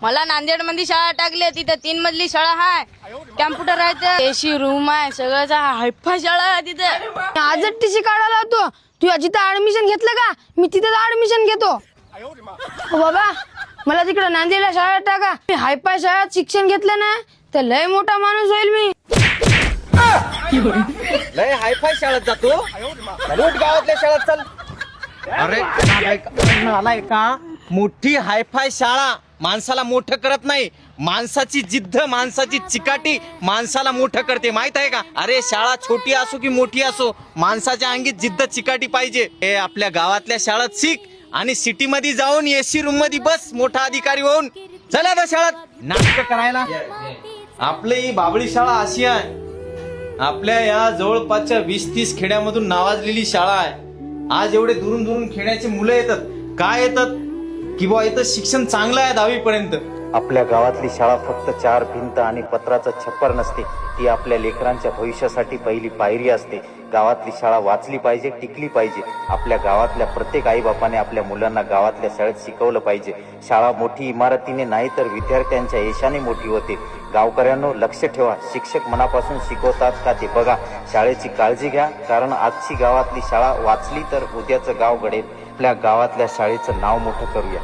मला नांदेड मध्ये शाळा टाकली, तिथे 3 मजली शाळा आहे, कॅम्प्युटर आहे, एसी रूम आहे, सगळं हायफाय शाळा आहे तिथे. आजच टीसी काढायला होतो. तू जिथं ऍडमिशन घेतलं का, मी तिथं ऍडमिशन घेतो. बाबा मला तिकडे नांदेडला शाळा टाका. मी हायफाय शाळेत शिक्षण घेतलं ना तर लय मोठा माणूस होईल मी. लय हायफाय शाळेत जातो, रोड गावातल्या शाळेत चल. अरे आलाय का, मोठी हायफाय शाळा माणसाला मोठं करत नाही, माणसाची जिद्द, माणसाची चिकाटी माणसाला मोठं करते, माहित आहे का? अरे शाळा छोटी असो की मोठी असो, माणसाच्या अंगी जिद्द चिकाटी पाहिजे. हे आपल्या गावातल्या शाळेत शिक आणि सिटी मध्ये जाऊन एसी रूम मध्ये बस, मोठा अधिकारी होऊन. चला बस शाळेत नाटक करायला. आपली ही बाबळी शाळा अशी आहे, आपल्या या जवळपासच्या 20-30 खेड्यामधून नावाजलेली शाळा आहे. आज एवढे दुरून दुरून खेड्याचे मुलं येतात. काय येतात की बुवा इथं शिक्षण चांगलं आहे 10वी पर्यंत. आपल्या गावातली शाळा फक्त 4 भिंत आणि पत्राचं छप्पर नसते, ती आपल्या लेकरांच्या भविष्यासाठी पहिली पायरी असते. गावातली शाळा वाचली पाहिजे, टिकली पाहिजे. आपल्या गावातल्या प्रत्येक आईबापाने आपल्या मुलांना गावातल्या शाळेत शिकवलं पाहिजे. शाळा मोठी इमारतीने नाही तर विद्यार्थ्यांच्या यशाने मोठी होते. गावकऱ्यांनो लक्ष ठेवा, शिक्षक मनापासून शिकवतात का ते बघा. शाळेची काळजी घ्या, कारण आजची गावातली शाळा वाचली तर उद्याचं गाव घडेल. आपल्या गावातल्या शाळेचं नाव मोठं करूया.